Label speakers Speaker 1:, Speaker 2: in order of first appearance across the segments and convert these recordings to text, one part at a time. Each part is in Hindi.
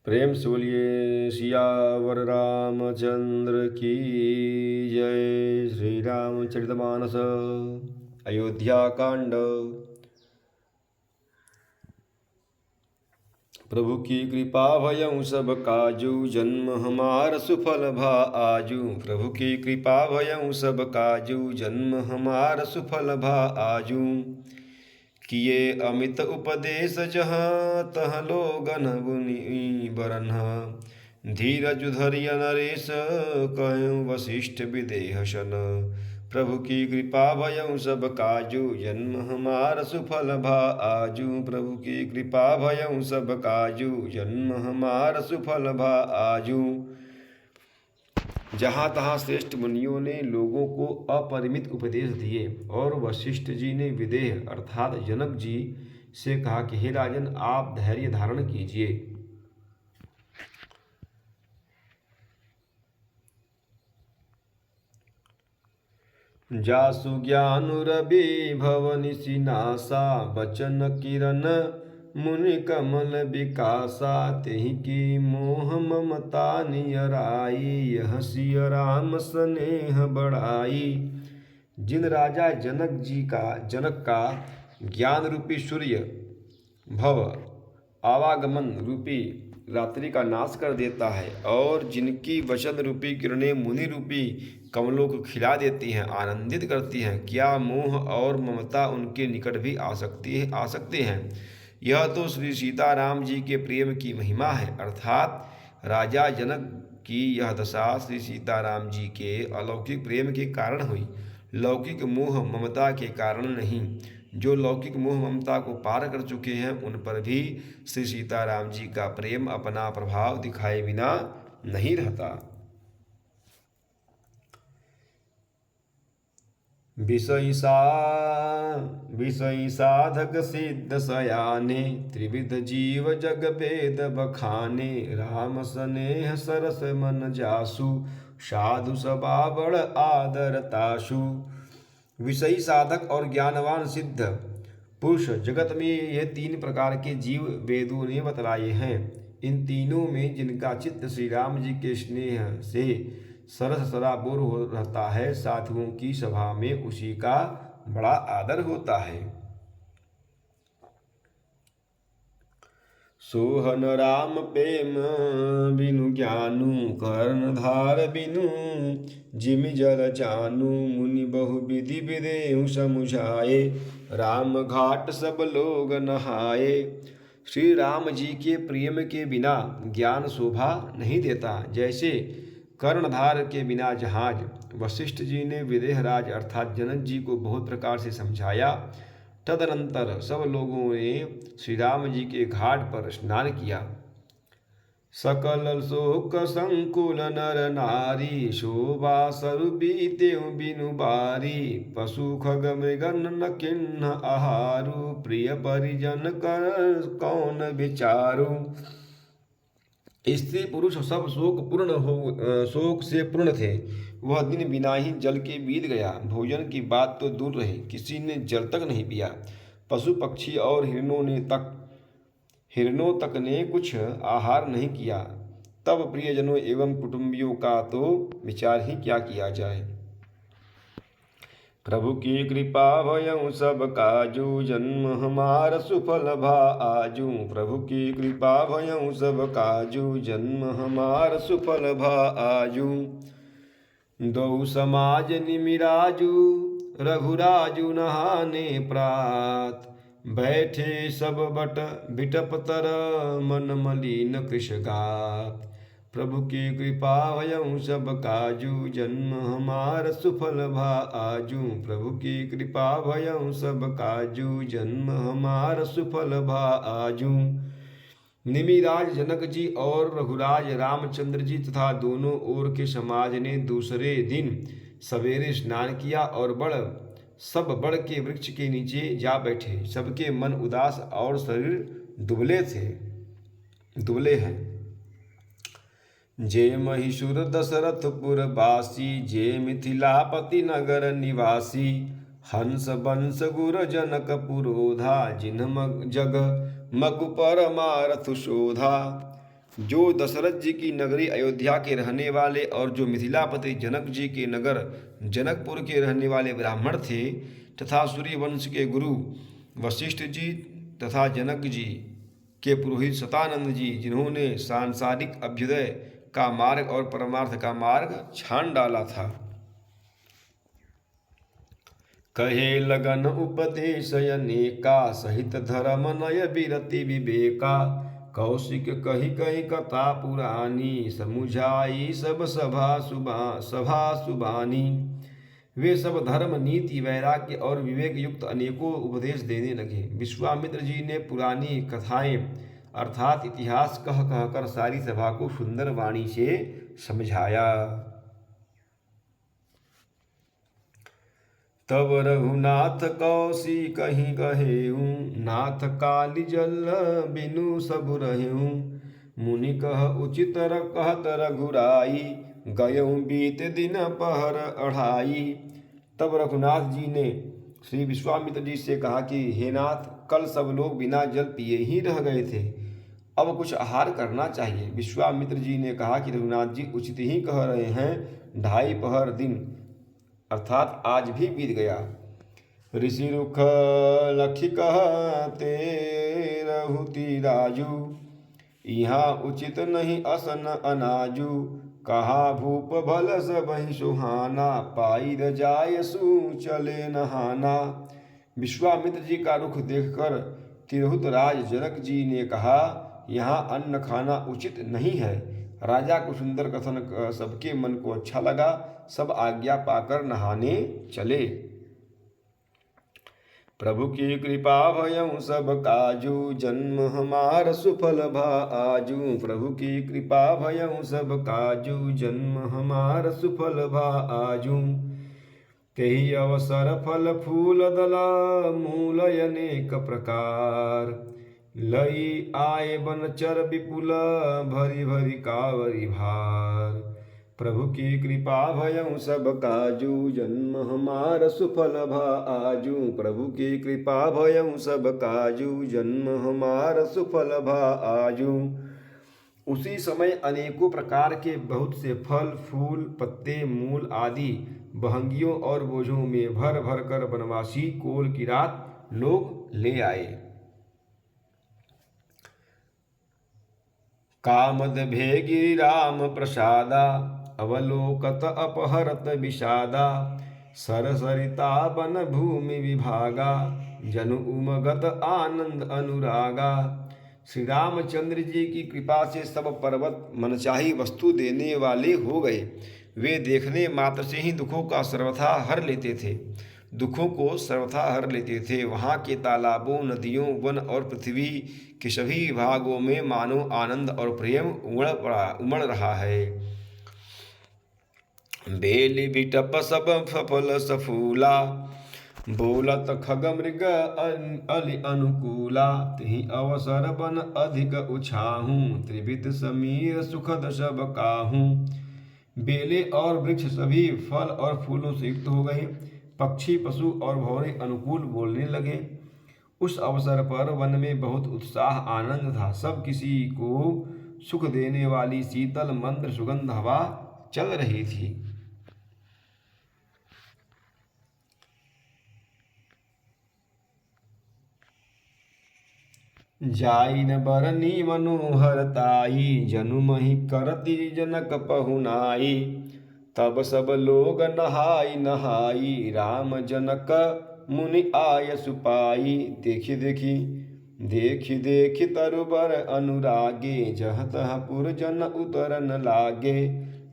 Speaker 1: प्रेम से बोलिए सियावर रामचंद्र की जय। श्री रामचरितमानस अयोध्या कांड। प्रभु की कृपा भयं सब काजू, जन्म हमार सुफल भा आजू। प्रभु की कृपा भयं सब काजू, जन्म हमार सुफल भा आजू। किए अमित उपदेश जहाँ तह लोगन गुनी बरन्हा। धीरज धरिय नरेश कहूँ वशिष्ठ विदेह शन। प्रभु की कृपा भयं सब काजू, जन्म हमार सुफल भा आजू। प्रभु की कृपा भयं सब काजू, जन्म हमार सुफल भा आजू। जहाँ तहाँ श्रेष्ठ मुनियों ने लोगों को अपरिमित उपदेश दिए और वशिष्ठ जी ने विदेह अर्थात जनक जी से कहा कि हे राजन, आप धैर्य धारण कीजिए। जासु ज्ञान रवि भवन सिनासा, बचन किरण मुनि कमल विकासा। तेहि की मोह ममता नियराई, यह सिय राम स्नेह बढ़ाई। जिन राजा जनक का ज्ञान रूपी सूर्य भव आवागमन रूपी रात्रि का नाश कर देता है और जिनकी वचन रूपी किरणें मुनि रूपी कमलों को खिला देती हैं, आनंदित करती हैं, क्या मोह और ममता उनके निकट भी आ सकते हैं। यह तो श्री सीताराम जी के प्रेम की महिमा है। अर्थात राजा जनक की यह दशा श्री सीताराम जी के अलौकिक प्रेम के कारण हुई, लौकिक मोह ममता के कारण नहीं। जो लौकिक मोह ममता को पार कर चुके हैं उन पर भी श्री सीताराम जी का प्रेम अपना प्रभाव दिखाए बिना नहीं रहता। विषयी साधक सिद्ध सयाने, त्रिविध जीव जग वेद बखाने। राम स्नेह सरस मन जासु, साधु सभा बड़ आदर तासु। विषयी साधक और ज्ञानवान सिद्ध पुरुष जगत में यह तीन प्रकार के जीव वेदों ने बतलाए हैं। इन तीनों में जिनका चित्त श्री राम जी के स्नेह से सरस सराबोर हो रहता है, साधुओं की सभा में उसी का बड़ा आदर होता है। सोहन राम प्रेम बिनु ज्ञानु, कर्णधार बिनु जिम जल जानू। मुनि बहु विधि विदेहु समुझाए, राम घाट सब लोग नहाए। श्री राम जी के प्रेम के बिना ज्ञान शोभा नहीं देता। जैसे कर्णधार के बिना जहाज, वशिष्ठ जी ने विदेहराज अर्थात जनक जी को बहुत प्रकार से समझाया। तदनंतर सब लोगों ने श्री राम जी के घाट पर स्नान किया। सकल शोक संकुल नर नारी, शोभा स्वरूपी तेउ बिनु बारी। पशु खग मृगन न किन्ह आहारु, प्रिय परिजन कर कौन विचारु। स्त्री पुरुष सब शोक से पूर्ण थे। वह दिन बिना ही जल के बीत गया। भोजन की बात तो दूर रही, किसी ने जल तक नहीं पिया। पशु पक्षी और हिरणों तक ने कुछ आहार नहीं किया। तब प्रियजनों एवं कुटुंबियों का तो विचार ही क्या किया जाए। प्रभु की कृपा भयं सब काजू, जन्म हमार सुफल भा आजू। प्रभु की कृपा भयं सब काजू, जन्म हमार सुफल भा आजू। दो समाज निमिराजू, रघुराजू नहाने प्रात। बैठे सब बट बिटप तर, मन मलिन कृष गात। प्रभु की कृपा भयं सब काजू, जन्म हमार सुफल भा आजू। प्रभु की कृपा भयं सब काजू, जन्म हमार सुफल भा आजू। निमिराज जनक जी और रघुराज रामचंद्र जी तथा दोनों ओर के समाज ने दूसरे दिन सवेरे स्नान किया और सब बड़ के वृक्ष के नीचे जा बैठे। सबके मन उदास और शरीर दुबले हैं। जे महिषुर दशरथपुर बासी, जे मिथिलापति नगर निवासी। हंस बंस गुर जनक पुरोधा, जिन्ह जग मगु परमारथ शोधा। जो दशरथ जी की नगरी अयोध्या के रहने वाले और जो मिथिलापति जनक जी के नगर जनकपुर के रहने वाले ब्राह्मण थे, तथा सूर्यवंश के गुरु वशिष्ठ जी तथा जनक जी के पुरोहित शतानंद जी, जिन्होंने सांसारिक अभ्युदय का मार्ग और परमार्थ का मार्ग छान डाला था। कहे लगन उपदेश अनेका, सहित धर्म नय विरति विवेका। कौशिक कही कही कथा पुरानी, समुझाई सब सभा सुबानी। वे सब धर्म नीति वैराग्य और विवेक युक्त अनेकों उपदेश देने लगे। विश्वामित्र जी ने पुरानी कथाएं अर्थात इतिहास कह कहकर सारी सभा को सुंदर वाणी से समझाया। तब रघुनाथ कौशिक कहीं कहेऊँ, नाथ काली जल बिनु सब रहेऊँ। मुनि कह उचित कहत रघुराई, गयऊँ बीत दिन पहर अढ़ाई। तब रघुनाथ जी ने श्री विश्वामित्र जी से कहा कि हे नाथ, कल सब लोग बिना जल पिए ही रह गए थे, अब कुछ आहार करना चाहिए। विश्वामित्र जी ने कहा कि रघुनाथ जी उचित ही कह रहे हैं, ढाई पहर दिन अर्थात आज भी बीत गया। ऋषि रुख लखी कहते रहुति राजू, यहाँ उचित नहीं असन अनाजू। कहा भूप भल सबहि सुहाना, पाई रजाय सु चले नहाना। विश्वामित्र जी का रुख देखकर तिरहुत राज जनक जी ने कहा, यहाँ अन्न खाना उचित नहीं है। राजा को सुंदर कथन सबके मन को अच्छा लगा, सब आज्ञा पाकर नहाने चले। प्रभु की कृपा भयं सब काजू, जन्म हमार सुफल भा आजू। प्रभु की कृपा भयं सब काजू, जन्म हमार सुफल भा आजू। तेहि अवसर फल फूल दला, मूल अनेक प्रकार। लई आए बनचर विपुल, भरी भरी कावरी भार। प्रभु की कृपा भयं सब काजू, जन्म हमार सुफल भा आजू। प्रभु की कृपा भयं सब काजू, जन्म हमार सुफल भा आजू। उसी समय अनेकों प्रकार के बहुत से फल फूल पत्ते मूल आदि बहंगियों और बोझों में भर भर कर बनवासी कोल की रात लोग ले आए। कामद भेगी राम प्रसादा, अवलोकत अपहरत विषादा। सरसरिता बन भूमि विभागा, जनु उमगत आनंद अनुरागा। श्री रामचंद्र जी की कृपा से सब पर्वत मनचाही वस्तु देने वाले हो गए। वे देखने मात्र से ही दुखों का सर्वथा हर लेते थे, दुखों को सर्वथा हर लेते थे। वहाँ के तालाबों नदियों वन और पृथ्वी के सभी भागों में मानो आनंद और प्रेम उमड़ रहा है। बेली बिटप सब फल सफूला, बोलत खग मृग अलि अनुकूला। तिहि अवसर बन अधिक उछाहूँ, त्रिविध समीर सुखद सब काहूँ। बेले और वृक्ष सभी फल और फूलों से युक्त हो गए, पक्षी पशु और भौरे अनुकूल बोलने लगे। उस अवसर पर वन में बहुत उत्साह आनंद था। सब किसी को सुख देने वाली शीतल मंद्र सुगंध हवा चल रही थी। जाइन बरनी मनोहरताई, जनु मही करती जनक पहुनाई। तब सब लोग नहाई नहाई, राम जनक मुनि आय सुपाई। देखी देखी देखी देखी तरुबर अनुरागे, जह तह पुरजन उतरन लागे।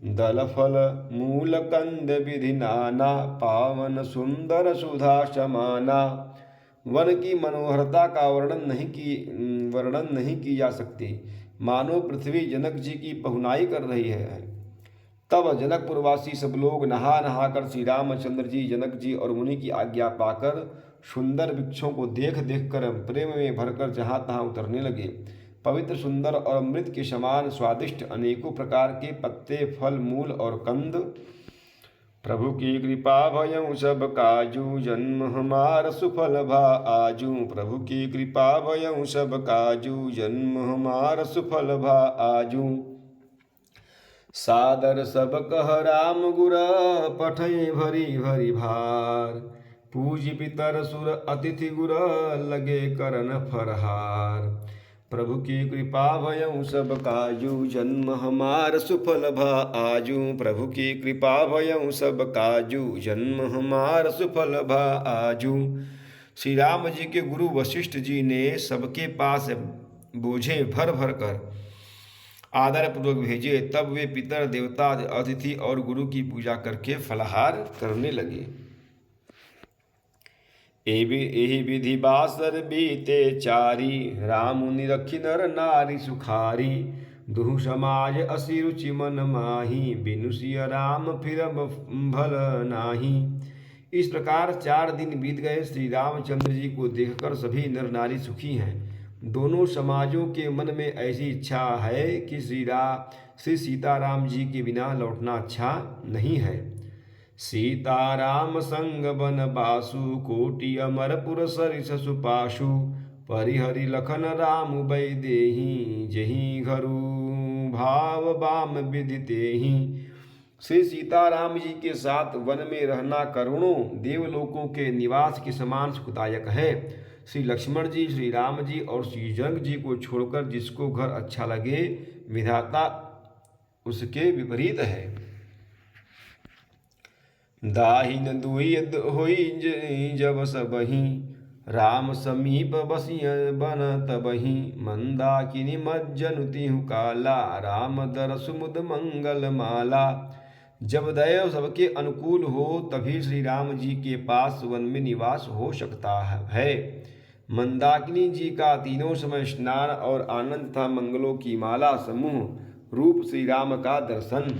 Speaker 1: दल फल मूल कंद विधि नाना, पावन सुंदर सुधा समाना। वन की मनोहरता का वर्णन नहीं की जा सकती, मानो पृथ्वी जनक जी की पहुनाई कर रही है। तब जनकपुरवासी सब लोग नहा नहाकर श्री रामचंद्र जी जनक जी और मुनि की आज्ञा पाकर सुंदर वृक्षों को देख देख कर प्रेम में भरकर जहाँ तहाँ उतरने लगे। पवित्र सुंदर और अमृत के समान स्वादिष्ट अनेकों प्रकार के पत्ते फल मूल और कंद प्रभु की कृपा भयउ सब काजू, जन्म हमार सुफल भा आजू। प्रभु की कृपा भयउ सब काजू, जन्म हमार सुफल भा आजू। सादर सब कह राम गुर, पठय भरी भरी भार। पूज पितर सुर अतिथि गुर, लगे करन फरहार। प्रभु की कृपा भयउ सब काजू, जन्म हमार सुफल भा आजू। प्रभु की कृपा भयउ सब काजू, जन्म हमार सुफल भा आजू। श्री राम जी के गुरु वशिष्ठ जी ने सबके पास बोझे भर भर कर आदर पूर्वक भेजे। तब वे पितर देवता अतिथि और गुरु की पूजा करके फलाहार करने लगे। एहि विधि बासर बीते चारी, राम निरखि नर नारी सुखारी। दुहु समाज असी रुचि मन माही, बिनु सिय राम फिरब भल नाही। इस प्रकार 4 दिन बीत गए। श्री रामचंद्र जी को देखकर सभी नर नारी सुखी हैं। दोनों समाजों के मन में ऐसी इच्छा है कि श्री सीताराम जी के बिना लौटना अच्छा नहीं है। सीताराम संग बन बासु, कोटि अमरपुर सरिस सुपाशु। परिहरि लखन राम बैदेही, जही घरु भाव बाम विदितेहि। श्री सीताराम जी के साथ वन में रहना करोड़ों देवलोकों के निवास के समान सुखदायक है। श्री लक्ष्मण जी, श्री राम जी और श्री जनक जी को छोड़कर जिसको घर अच्छा लगे, विधाता उसके विपरीत है। दाहिन दुई होई जब सबही, राम समीप बसिय बन तबही। मंदाकिनी मज्जनु तिहु काला, राम दरसु मुद मंगल माला। जब दैव सबके अनुकूल हो तभी श्री राम जी के पास वन में निवास हो सकता है। मंदाकिनी जी का तीनों समय स्नान और आनंद तथा मंगलों की माला समूह रूप श्री राम का दर्शन।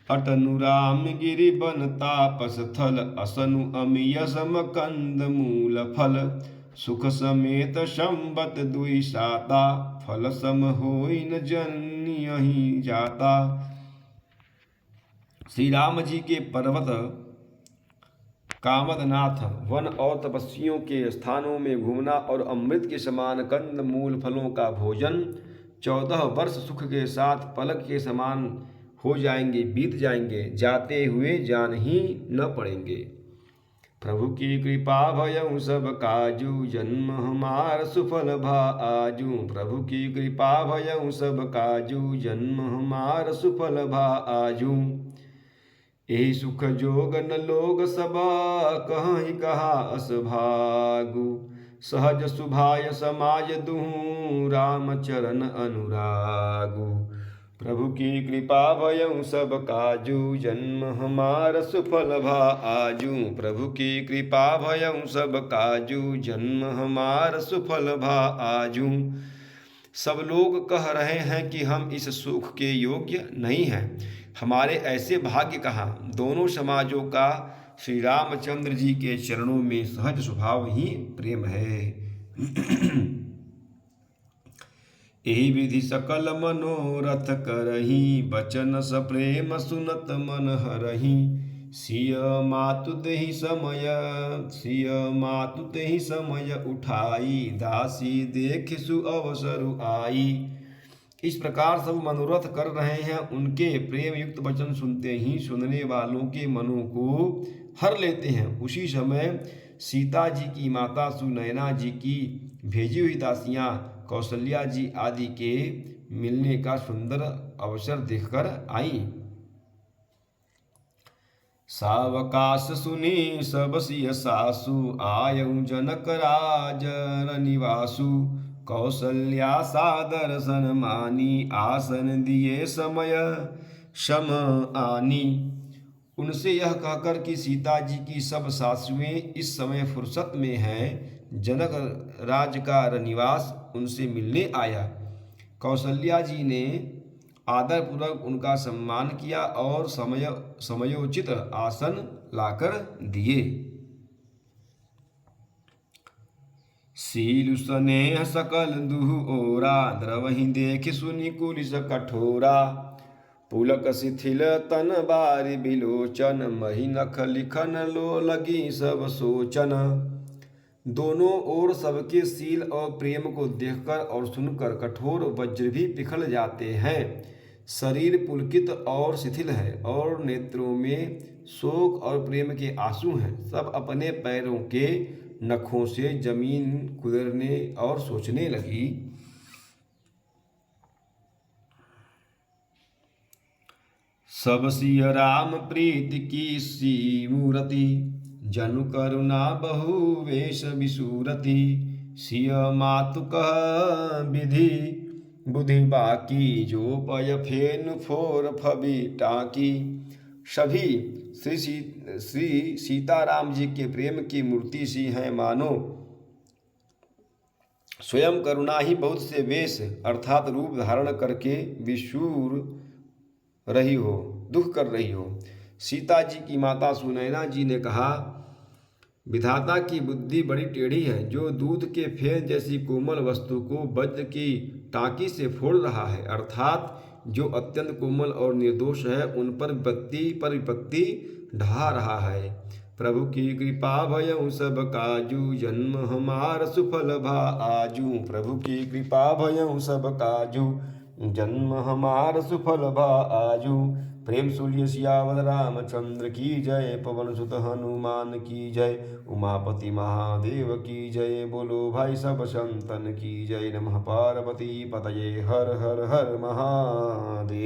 Speaker 1: अटनु राम गिरि बन तापस थल, असनु अमिय सम कंद मूल फल। सुख समेत संबत दुई साता, फल सम होई न जनियहि जाता। श्री राम जी के पर्वत कामदनाथ वन और तपस्वियों के स्थानों में घूमना और अमृत के समान कंद मूल फलों का भोजन 14 वर्ष सुख के साथ पलक के समान हो जाएंगे, बीत जाएंगे, जाते हुए जान ही न पड़ेंगे। प्रभु की कृपा भयउ सब काजू, जन्म हमार सुफल भा आजू। प्रभु की कृपा भयउ सब काजू, जन्म हमार सुफल भा आजू। एहि सुख जोग न लोग सबा, कहीं कहा अस भागु। सहज सुभाय समाज दुहु, राम चरण अनुरागु। प्रभु की कृपा भयउ सब काजू, जन्म हमार सुफल भा आजू। प्रभु की कृपा भयउ सब काजू, जन्म हमार सुफल भा आजू। सब लोग कह रहे हैं कि हम इस सुख के योग्य नहीं हैं, हमारे ऐसे भाग्य कहाँ। दोनों समाजों का श्री रामचंद्र जी के चरणों में सहज स्वभाव ही प्रेम है। एहि विधि सकल मनोरथ करही, बचन सप्रेम सुनत मन हरही। सिय मातु तेहि समय उठाई, दासी देख सु अवसरु आई। इस प्रकार सब मनोरथ कर रहे हैं। उनके प्रेम युक्त वचन सुनते ही सुनने वालों के मनों को हर लेते हैं। उसी समय सीता जी की माता सुनैना जी की भेजी हुई दासियां कौशल्या जी आदि के मिलने का सुंदर अवसर देखकर आई। सावकाश सुनी सब सिय सासु, आयउ जनक राज निवासु। कौशल्या सादर सन मानी, आसन दिए समय सम आनी। उनसे यह कहकर कि सीता जी की सब सासुएं इस समय फुर्सत में हैं, जनक राज का निवास उनसे मिलने आया। कौशल्या जी ने आदरपूर्वक उनका सम्मान किया और समयोचित आसन लाकर दिए। सीलु स्नेह सकल दुहु ओरा, द्रवहि देख सुनि कुलिस कठोरा। पुलक शिथिल तन बारी बिलोचन, मही नख लिखन लो लगी सब सोचन। दोनों ओर सबके शील और प्रेम को देखकर और सुनकर कठोर वज्र भी पिघल जाते हैं। शरीर पुलकित और शिथिल है और नेत्रों में शोक और प्रेम के आंसू हैं। सब अपने पैरों के नखों से जमीन कुदरने और सोचने लगी। सब सिय राम प्रीति की सी मूरति, जनु करुणा बहु वेश विसूरति। सिय मातु कह विधि बुद्धि बाकी, जो पय फेन फोर फबी टाकी। सभी श्री सीताराम जी के प्रेम की मूर्ति सी हैं, मानो स्वयं करुणा ही बहुत से वेश अर्थात रूप धारण करके विशूर रही हो, दुख कर रही हो। सीता जी की माता सुनैना जी ने कहा, विधाता की बुद्धि बड़ी टेढ़ी है, जो दूध के फेन जैसी कोमल वस्तु को वज्र की टाँकी से फोड़ रहा है, अर्थात जो अत्यंत कोमल और निर्दोष है उन पर विपत्ति ढा रहा है। प्रभु की कृपा भयउ सब काजू, जन्म हमार सुफल भा आजू। प्रभु की कृपा भयउ सब काजू, जन्म हमार सुफल भा आजू। प्रेम सूर्य सियावर रामचंद्र की जय, पवन सुत हनुमान की जय, उमापति महादेव की जय। बोलो भाई सब संतन की जय। नमः पार्वती पतये, हर हर हर महादेव।